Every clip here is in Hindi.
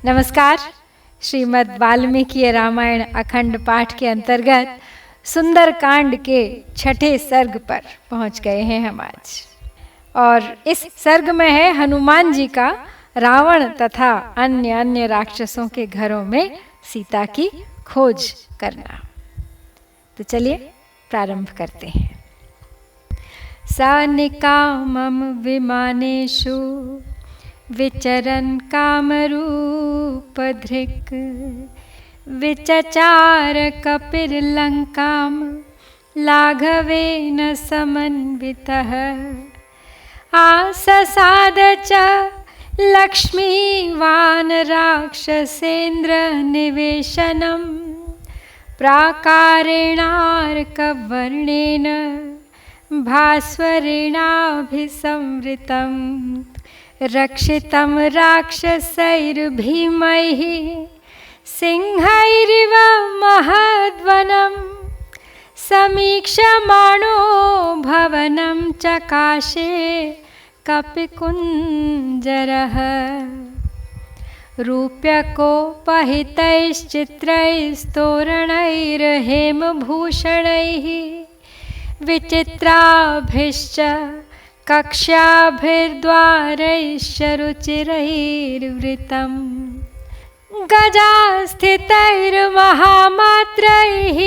नमस्कार। श्रीमद् वाल्मीकि रामायण अखंड पाठ के अंतर्गत सुंदरकांड के छठे सर्ग पर पहुंच गए हैं हम आज। और इस सर्ग में है हनुमान जी का रावण तथा अन्य राक्षसों के घरों में सीता की खोज करना। तो चलिए प्रारंभ करते हैं। सनिकामं विमानेषु विचरन् कामरूपधृक् विचचार कपिर्लङ्कां लाघवेन समन्वितः आससाद च लक्ष्मीवान् राक्षसेन्द्रनिवेशनं प्राकारेणार्कवर्णेन भास्वरेणाभिसंवृतं रक्षितं राक्षसैर्भीमैः सिंहैरिव महद्वनं समीक्षमाणो भवनं चकाशे कपिकुञ्जरः रूप्यकोपहितैश्चित्रैस्तोरणैर्हेमभूषणैः विचित्राभिश्च कक्ष्याभिर्द्वारैश्च रुचिरैर्वृतं गजास्थितैर्महामात्रैः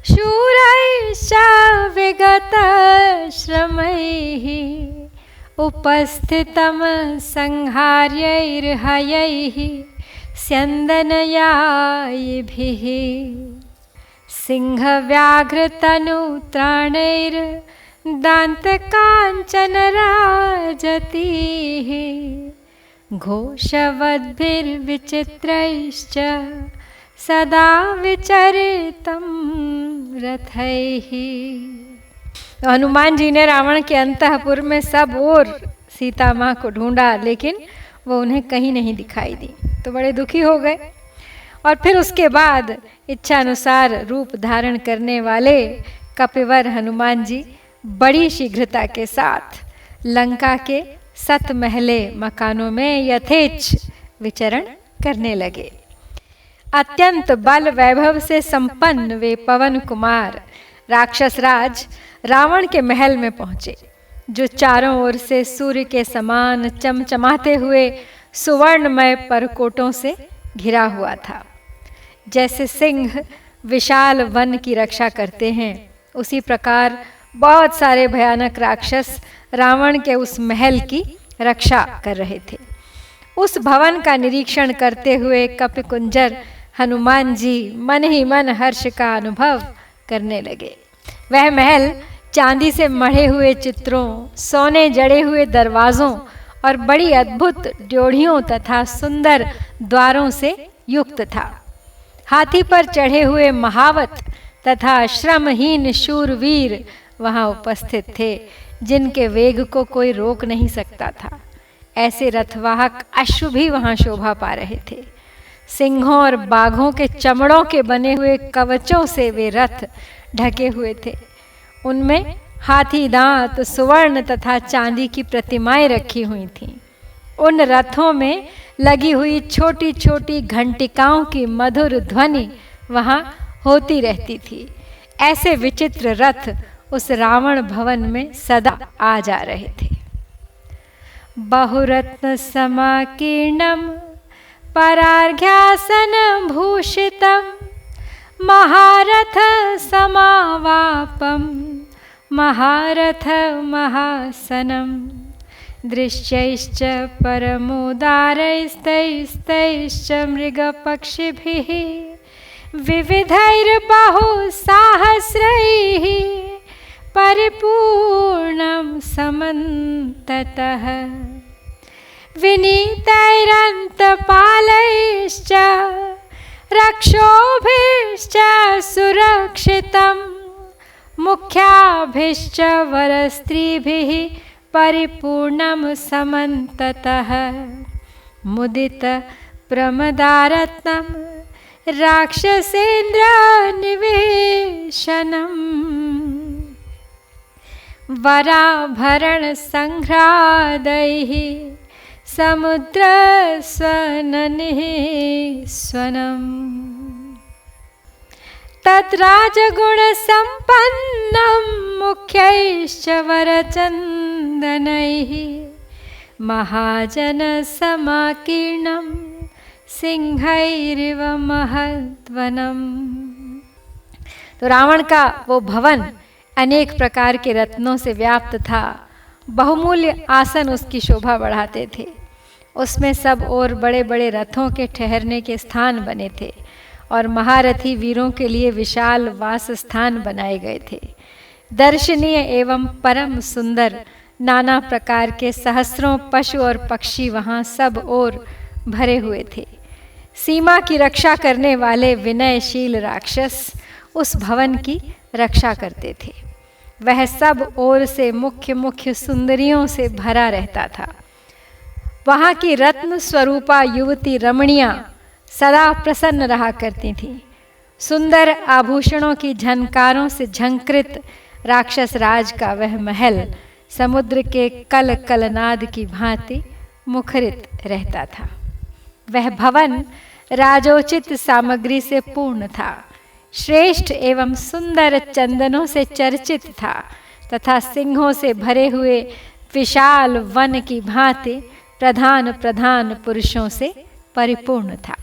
शूरैश्च विगतश्रमैः उपस्थितं संहार्यैर्हयैः स्यन्दनयायिभिः सिंहव्याघ्रतनुत्राणैर्दान्तकाञ्चनराजतीः घोषवद्भिर्विचित्रैश्च सदा विचरितं रथैः। तो हनुमान जी ने रावण के अंतःपुर में सब ओर सीता माँ को ढूंढा, लेकिन वो उन्हें कहीं नहीं दिखाई दी। तो बड़े दुखी हो गए और फिर उसके बाद इच्छा अनुसार रूप धारण करने वाले कपिवर हनुमान जी बड़ी शीघ्रता के साथ लंका के 7 महले मकानों में यथेच्छ विचरण करने लगे। अत्यंत बल वैभव से संपन्न वे पवन कुमार राक्षस राज रावण के महल में पहुंचे, जो चारों ओर से सूर्य के समान चमचमाते हुए सुवर्णमय परकोटों से घिरा हुआ था। जैसे सिंह विशाल वन की रक्षा करते हैं, उसी प्रकार बहुत सारे भयानक राक्षस रावण के उस महल की रक्षा कर रहे थे। उस भवन का निरीक्षण करते हुए कपिकुंजर हनुमान जी मन ही मन हर्ष का अनुभव करने लगे। वह महल चांदी से मढ़े हुए चित्रों, सोने जड़े हुए दरवाज़ों और बड़ी अद्भुत ड्योढ़ियों तथा सुंदर द्वारों से युक्त था। हाथी पर चढ़े हुए महावत तथा श्रमहीन शूरवीर वहाँ उपस्थित थे, जिनके वेग को कोई रोक नहीं सकता था। ऐसे रथवाहक अश्व भी वहाँ शोभा पा रहे थे। सिंहों और बाघों के चमड़ों के बने हुए कवचों से वे रथ ढके हुए थे। उनमें हाथी दांत, सुवर्ण तथा चांदी की प्रतिमाएं रखी हुई थीं। उन रथों में लगी हुई छोटी छोटी घंटिकाओं की मधुर ध्वनि वहाँ होती रहती थी। ऐसे विचित्र रथ उस रावण भवन में सदा आ जा रहे थे। बहुरत्न समाकीर्णं परार्घ्यासन भूषितं महारथ समावापं महारथ महासनं दृश्यैश्च परमोदारैस्तैश्च मृगपक्षिभिः विविधैर्बहुसाहस्रैः परिपूर्णं समन्ततः विनीतैरन्तपालैश्च रक्षोभिश्च सुरक्षितं मुख्याभिश्च वरस्त्रीभिः परिपूर्णं समन्ततः मुदित प्रमदारत्नं राक्षसेन्द्रनिवेशनं वराभरण संघ्रादैः समुद्रस्वननिःस्वनम् तद्राजगुणसम्पन्नं मुख्यैश्च वरचन्दनैः महाजनसमाकीर्णं सिंहैरिव महद्वनम्। तो रावण का वो भवन अनेक प्रकार के रत्नों से व्याप्त था। बहुमूल्य आसन उसकी शोभा बढ़ाते थे। उसमें सब और बड़े बड़े रथों के ठहरने के स्थान बने थे और महारथी वीरों के लिए विशाल वास स्थान बनाए गए थे। दर्शनीय एवं परम सुंदर नाना प्रकार के सहस्रों पशु और पक्षी वहाँ सब ओर भरे हुए थे। सीमा की रक्षा करने वाले विनयशील राक्षस उस भवन की रक्षा करते थे। वह सब ओर से मुख्य मुख्य सुंदरियों से भरा रहता था। वहाँ की रत्न स्वरूपा युवती रमणियाँ सदा प्रसन्न रहा करती थीं। सुंदर आभूषणों की झनकारों से झंकृत राक्षस राज का वह महल समुद्र के कल कलनाद की भांति मुखरित रहता था। वह भवन राजोचित सामग्री से पूर्ण था, श्रेष्ठ एवं सुंदर चंदनों से चर्चित था तथा सिंहों से भरे हुए विशाल वन की भांति प्रधान प्रधान पुरुषों से परिपूर्ण था।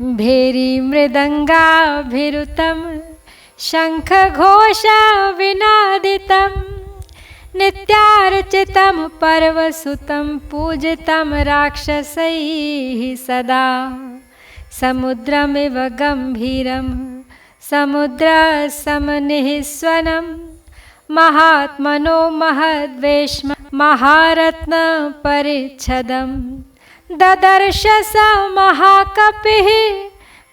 भेरी मृदंगाभिरुतम शंख घोषा विनादितम नित्यार्चितम पर्वसुतम पूजितम राक्षसैः सदा समुद्रमिव गंभीरम समुद्रसमनिःस्वनं महात्मनो महद्वेश्म महारत्न परिच्छदं ददर्श स महाकपिः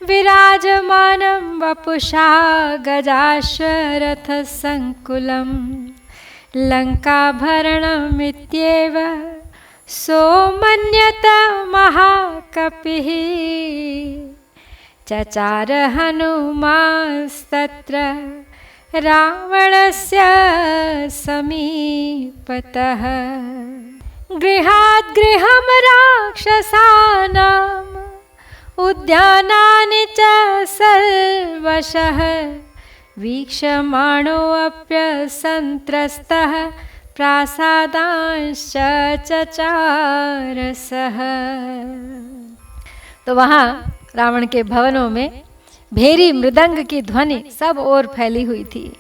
विराजमानं वपुषा गजाश्वरथसङ्कुलं लङ्काभरणमित्येव सोमन्यत महाकपिः चचार हनुमांस्तत्र रावणस्य समीपतः गृहात् गृहं राक्षसानाम् उद्यानानि च सर्वशः वीक्षमाणोऽप्यसन्त्रस्तः प्रासादांश्च चचार सः। तो वहाँ रावण के भवनों में भेरी मृदंग की ध्वनि सब ओर फैली हुई थी।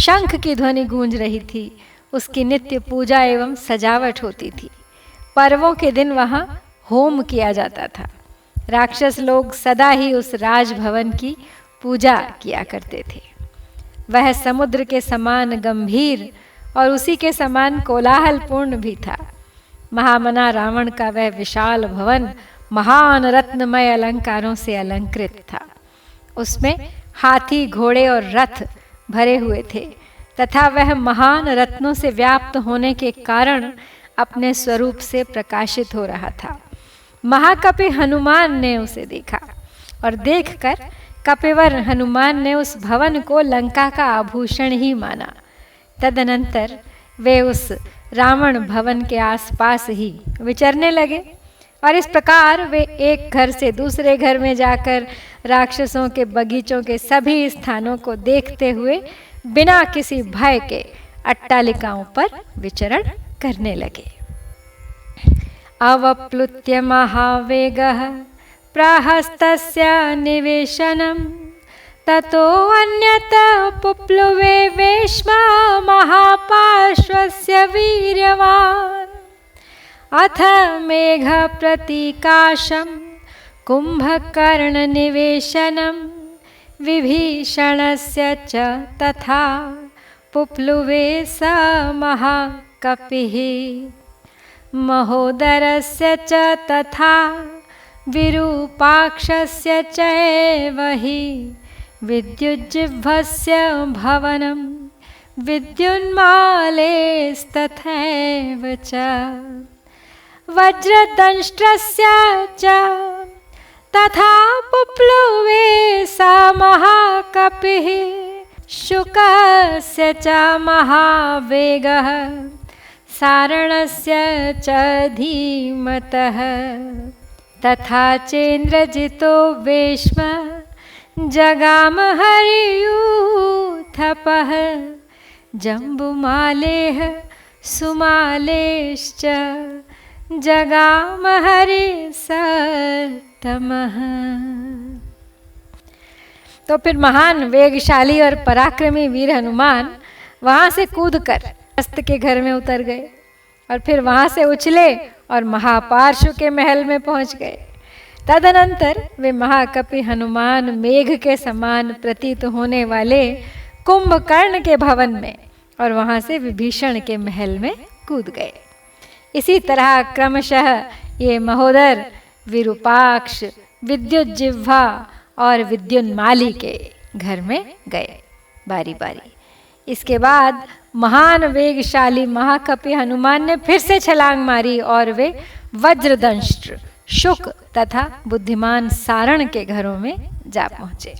शंख की ध्वनि गूंज रही थी। उसकी नित्य पूजा एवं सजावट होती थी। पर्वों के दिन वहाँ होम किया जाता था। राक्षस लोग सदा ही उस राजभवन की पूजा किया करते थे। वह समुद्र के समान गंभीर और उसी के समान कोलाहलपूर्ण भी था। महामना रावण का वह विशाल भवन महान रत्नमय अलंकारों से अलंकृत था। उसमें हाथी घोड़े और रथ भरे हुए थे तथा वह महान रत्नों से व्याप्त होने के कारण अपने स्वरूप से प्रकाशित हो रहा था। महाकपि हनुमान ने उसे देखा और देखकर कपिवर हनुमान ने उस भवन को लंका का आभूषण ही माना। तदनंतर वे उस रावण भवन के आसपास ही विचरने लगे और इस प्रकार वे एक घर से दूसरे घर में जाकर राक्षसों के बगीचों के सभी स्थानों को देखते हुए बिना किसी भय के अट्टालिकाओं पर विचरण करने लगे। अवप्लुत्य महावेगः प्रहस्तस्य निवेशनं ततो अन्यत पुप्लुवे वेश्मा महापार्श्वस्य वीर्यवान् अथ मेघ प्रतीकाशं कुंभकर्णनिवेशनं विभीषणस्य च तथा पुप्लुवे स महाकपिः महोदरस्य च तथा विरूपाक्षस्य चैव हि विद्युज्जिह्वस्य भवनं विद्युन्मालेस्तथैव च वज्रदंष्ट्रस्य च तथा पुप्लुवे सा महाकपिः शुकस्य च महावेगः सारणस्य च धीमतः तथा चेन्द्रजितो वेश्म जगाम हरियूथपः जम्बुमालेः सुमालेश्च जगाम हरिसत्तमः। तो फिर महान वेगशाली और पराक्रमी वीर हनुमान वहाँ से कूदकर हस्त के घर में उतर गए और फिर वहाँ से उछले और महापार्श्व के महल में पहुँच गए। तदनंतर वे महाकपि हनुमान मेघ के समान प्रतीत होने वाले कुंभकर्ण के भवन में और वहाँ से विभीषण के महल में कूद गए। इसी तरह क्रमशः ये महोदर विरूपाक्ष, विद्युज्जिह्वा और विद्युन्माली के घर में गए बारी बारी। इसके बाद महान वेगशाली महाकपि हनुमान ने फिर से छलांग मारी और वे वज्रदंष्ट्र, शुक तथा बुद्धिमान सारण के घरों में जा पहुँचे।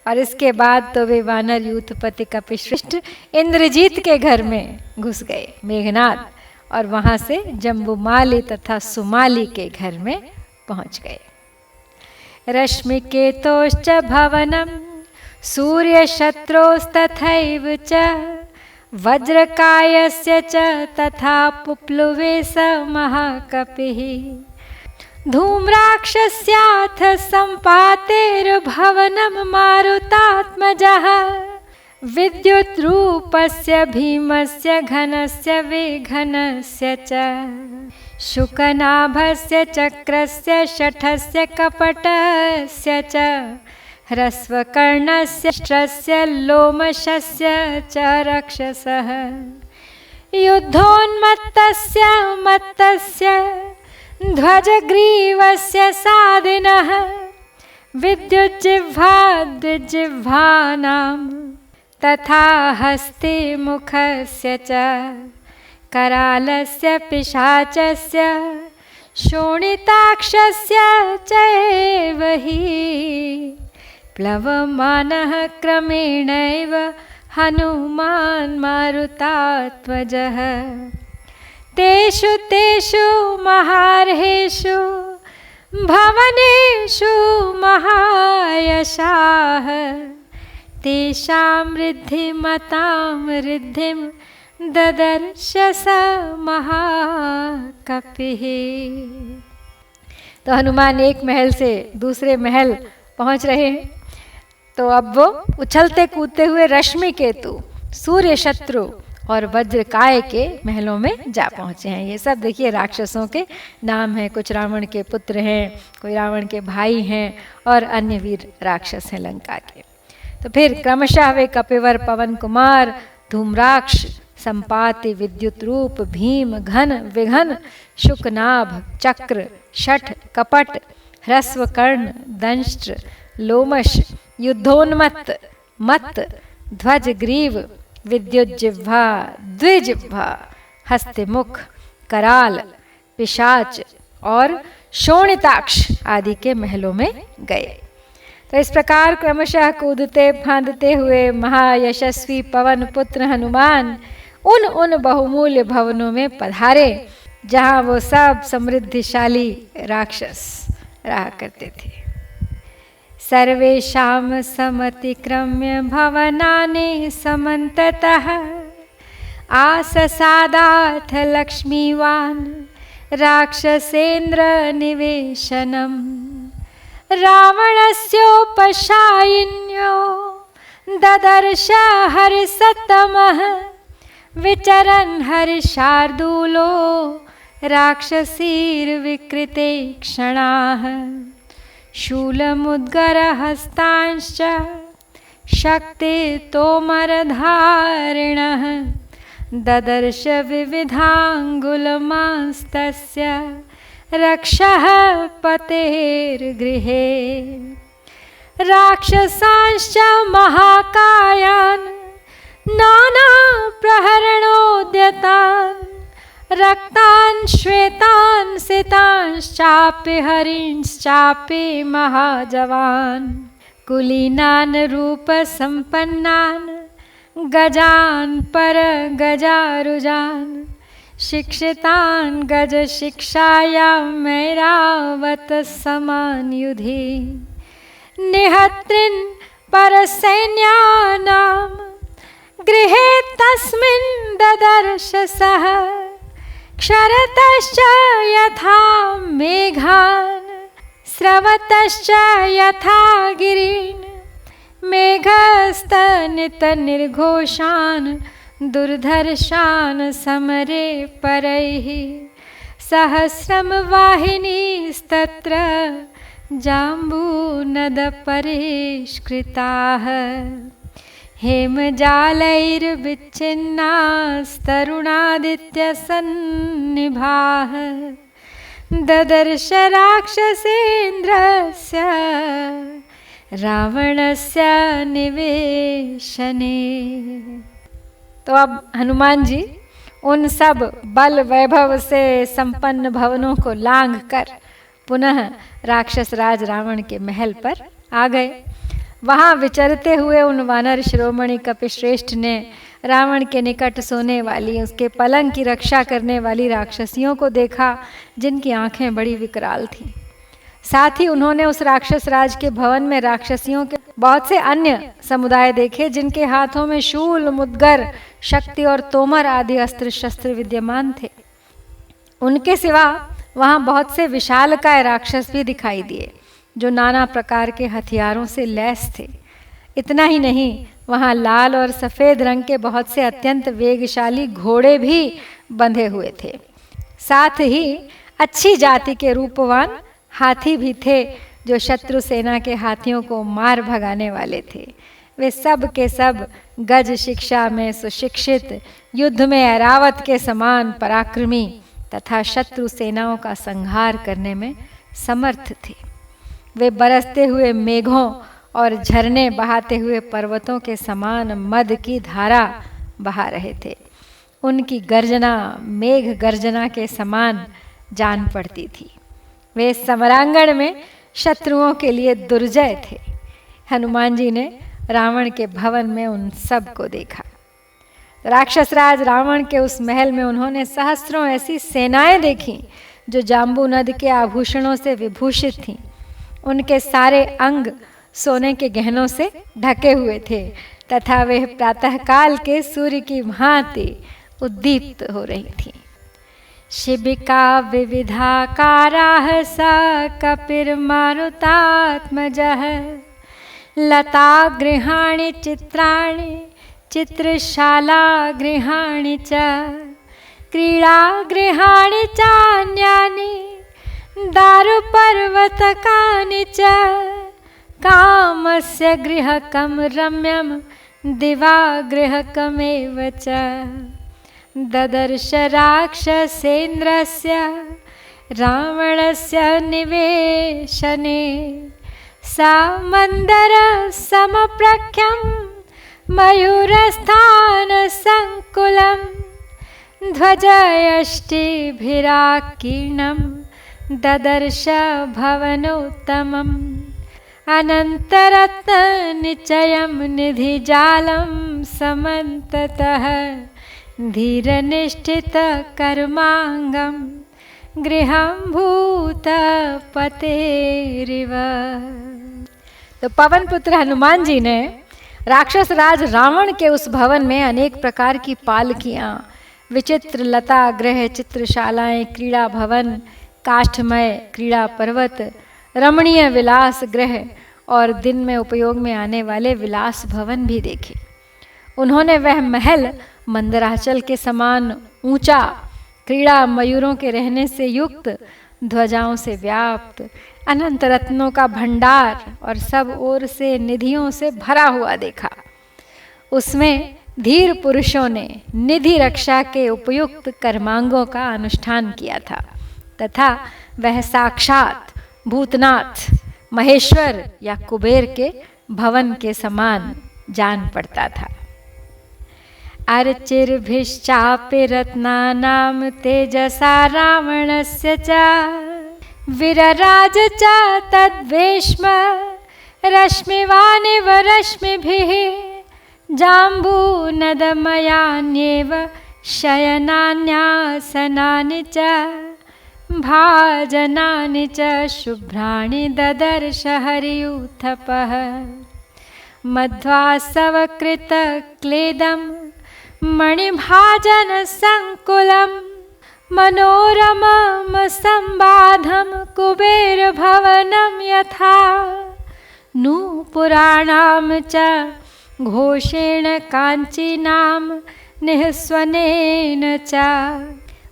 और इसके बाद तो वे वानर यूथपति कपिश्रेष्ठ इंद्रजीत के घर में घुस गए मेघनाद, और वहाँ से जम्बुमाली तथा सुमाली के घर में पहुँच गए। रश्मिकेतोश्च भवनं सूर्यशत्रोस्तथैव च वज्रकायस्य च तथा पुप्लुवे स महाकपिः धूम्राक्षस्याथ सम्पातेर्भवनं मारुतात्मजः विद्युद्रूपस्य भीमस्य घनस्य वेघनस्य च शुकनाभस्य चक्रस्य शठस्य कपटस्य च ह्रस्वकर्णस्य श्रस्य लोमशस्य च रक्षसः युद्धोन्मत्तस्य मत्तस्य ध्वजग्रीवस्य सादिनः विद्युज्जिह्वा द्विजिह्वानां तथा हस्ते मुखस्य च करालस्य पिशाचस्य शोणिताक्षस्य चैव हि प्लवमानः क्रमेणैव हनुमान् मारुतात्मजः तेषु तेषु महार्हेषु भवनेषु महायशाः तेषां रिद्धिमतां रिद्धिं ददर्श स महाकपिः। तो हनुमान एक महल से दूसरे महल पहुंच रहे हैं। तो अब वो उछलते कूदते हुए रश्मिकेतु, सूर्य शत्रु और वज्रकाय के महलों में जा पहुँचे हैं। ये सब देखिए राक्षसों के नाम हैं, कुछ रावण के पुत्र हैं, कोई रावण के भाई हैं और अन्य वीर राक्षस हैं लंका के। तो फिर क्रमशः वे कपिवर, पवन कुमार, धूम्राक्ष, संपाति, विद्युत रूप, भीम, घन, विघन, शुकनाभ, चक्र, शठ, कपट, ह्रस्वकर्ण, दंष्ट्र, लोमश, युद्धोन्मत्त, मत्त, ध्वज ग्रीव, विद्युज्जिह्वा, द्विजिह्वा, हस्तिमुख, कराल, पिशाच और शोणिताक्ष आदि के महलों में गए। तो इस प्रकार क्रमशः कूदते फांदते हुए महायशस्वी पवन पुत्र हनुमान उन बहुमूल्य भवनों में पधारे जहाँ वो सब समृद्धिशाली राक्षस रहा करते थे। सर्वेषां समतिक्रम्य भवनानि समन्ततः आससादाथ लक्ष्मीवान् राक्षसेन्द्र निवेशनम् रावणस्योपशायिन्यो ददर्श हरिसत्तमः विचरन् हरिशार्दूलो राक्षसीर्विकृते क्षणाः शूलमुद्गरहस्तांश्च शक्ति तोमरधारिणः ददर्श विविधाङ्गुलमांस्तस्य रक्षः पतेर्गृहे राक्षसांश्च महाकायान् नानाप्रहरणोद्यतान् रक्तान् श्वेतान् सितांश्चापि हरिंश्चापि महाजवान् कुलीनान् रूपसम्पन्नान् गजान् परगजारुजान् शिक्षितान् गज शिक्षायां मैरावत समान युधि निहत्रिन् परसैन्यानां गृहे तस्मिन् ददर्श सः क्षरतश्च यथा मेघान् स्रवतश्च यथा गिरीन् मेघस्तनितनिर्घोषान् दुर्धर्षान् समरे परैः सहस्रं वाहिनीस्तत्र जाम्बूनदपरिष्कृताः हेमजालैर्विच्छिन्नास्तरुणादित्यसन्निभाः ददर्श राक्षसेन्द्रस्य रावणस्य निवेशने। तो अब हनुमान जी उन सब बल वैभव से संपन्न भवनों को लांघ कर पुनः राक्षस राज रावण के महल पर आ गए। वहाँ विचरते हुए उन वानर शिरोमणि कपिश्रेष्ठ ने रावण के निकट सोने वाली उसके पलंग की रक्षा करने वाली राक्षसियों को देखा, जिनकी आंखें बड़ी विकराल थीं। साथ ही उन्होंने उस राक्षस राज के भवन में राक्षसियों के बहुत से अन्य समुदाय देखे, जिनके हाथों में शूल, मुद्गर, शक्ति और तोमर आदि अस्त्र शस्त्र विद्यमान थे। उनके सिवा वहाँ बहुत से विशालकाय राक्षस भी दिखाई दिए, जो नाना प्रकार के हथियारों से लैस थे। इतना ही नहीं, वहाँ लाल और सफ़ेद रंग के बहुत से अत्यंत वेगशाली घोड़े भी बंधे हुए थे। साथ ही अच्छी जाति के रूपवान हाथी भी थे, जो शत्रु सेना के हाथियों को मार भगाने वाले थे। वे सब के सब गज शिक्षा में सुशिक्षित, युद्ध में ऐरावत के समान पराक्रमी तथा शत्रु सेनाओं का संहार करने में समर्थ थे। वे बरसते हुए मेघों और झरने बहाते हुए पर्वतों के समान मद की धारा बहा रहे थे। उनकी गर्जना मेघ गर्जना के समान जान पड़ती थी। वे समरांगण में शत्रुओं के लिए दुर्जय थे। हनुमान जी ने रावण के भवन में उन सब को देखा। राक्षस राज रावण के उस महल में उन्होंने सहस्रों ऐसी सेनाएं देखीं, जो जाम्बू नद के आभूषणों से विभूषित थीं। उनके सारे अंग सोने के गहनों से ढके हुए थे तथा वे प्रातःकाल के सूर्य की भांति उद्दीप्त हो रही थीं। शिबिका विविधाकाराः स कपिर्मारुतात्मजः लता गृहाणि चित्राणि चित्रशाला गृहाणि च क्रीडा गृहाणि चान्यानि दारुपर्वतकानि च कामस्य गृहकं रम्यं दिवागृहकमेव च ददर्श राक्षसेन्द्रस्य रावणस्य निवेशने सा मन्दरसमप्रख्यं मयूरस्थानसङ्कुलं ध्वजयष्टिभिराकीर्णं ददर्श भवनोत्तमम् अनन्तरत्ननिचयं निधिजालं समन्ततः धीरनिष्ठितकर्माङ्गं गृहं भूतपतेरिव। तो पवन पुत्र हनुमान जी ने राक्षस राज रावण के उस भवन में अनेक प्रकार की पालकियाँ, विचित्र लता गृह, चित्रशालाएं, क्रीड़ा भवन, काष्ठमय क्रीड़ा पर्वत, रमणीय विलास गृह और दिन में उपयोग में आने वाले विलास भवन भी देखे। उन्होंने वह महल मंदराचल के समान ऊंचा, क्रीड़ा मयूरों के रहने से युक्त, ध्वजाओं से व्याप्त, अनंत रत्नों का भंडार और सब ओर से निधियों से भरा हुआ देखा। उसमें धीर पुरुषों ने निधि रक्षा के उपयुक्त कर्मांगों का अनुष्ठान किया था तथा वह साक्षात भूतनाथ, महेश्वर या कुबेर के भवन के समान जान पड़ता था। अर्चिर्भिश्चापि रत्नानां तेजसा रावणस्य च विरराज च तद्वेश्म रश्मिवानिव रश्मिभिः जाम्बूनदमयान्येव शयनान्यासनानि च भाजनानि च शुभ्राणि ददर्श हरियूथपः मध्वासवकृतक्लेदं मणिभाजनसङ्कुलं मनोरमं संबाधं कुबेरभवनं यथा नूपुराणां च घोषेण काञ्चीनां निःस्वनेन च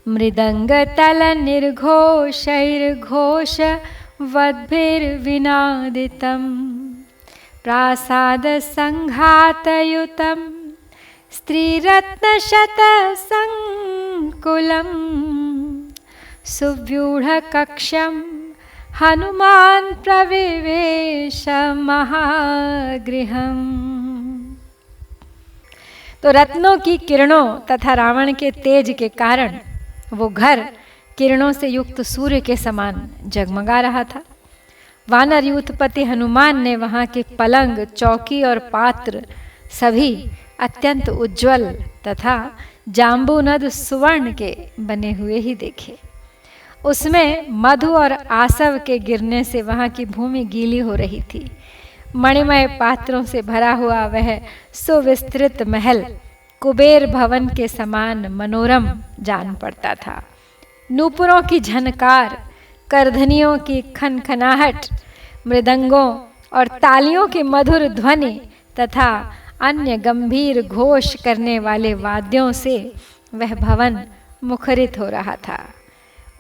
मृदङ्गतलनिर्घोषैर्घोषवद्भिर्विनादितं प्रासादसङ्घातयुतं स्त्रीरत्नशतसङ्कुलं सुव्यूढकक्षं हनुमान् प्रविवेश महागृहम्। तो रत्नों की किरणों तथा रावण के तेज के कारण वो घर किरणों से युक्त सूर्य के समान जगमगा रहा था। वानर यूथपति हनुमान ने वहाँ के पलंग, चौकी और पात्र सभी अत्यंत उज्जवल तथा जाम्बूनद सुवर्ण के बने हुए ही देखे। उसमें मधु और आसव के गिरने से वहाँ की भूमि गीली हो रही थी। मणिमय पात्रों से भरा हुआ वह सुविस्तृत महल कुबेर भवन के समान मनोरम जान पड़ता था। नूपुरों की झनकार, करधनियों की खनखनाहट, मृदंगों और तालियों की मधुर ध्वनि तथा अन्य गंभीर घोष करने वाले वाद्यों से वह भवन मुखरित हो रहा था।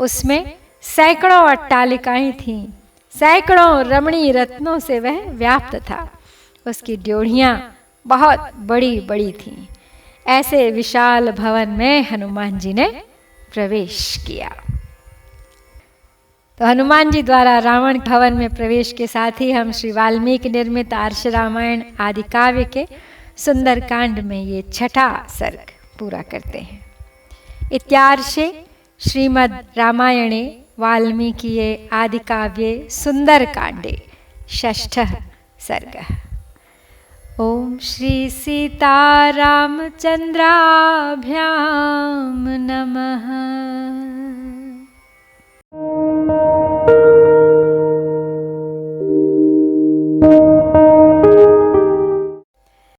उसमें सैकड़ों अट्टालिकाएं थीं, सैकड़ों रमणीय रत्नों से वह व्याप्त था। उसकी ड्योढ़ियाँ बहुत बड़ी बड़ी थीं। ऐसे विशाल भवन में हनुमान जी ने प्रवेश किया। तो हनुमान जी द्वारा रावण भवन में प्रवेश के साथ ही हम श्री वाल्मीकि निर्मित आर्ष रामायण आदि काव्य के सुंदरकांड में ये छठा सर्ग पूरा करते हैं। इत्यार्षे श्रीमद् रामायणे वाल्मीकिये आदिकाव्ये सुंदरकांडे षष्ठः सर्गः। ओम श्री सीतारामचंद्राभ्यां नमः।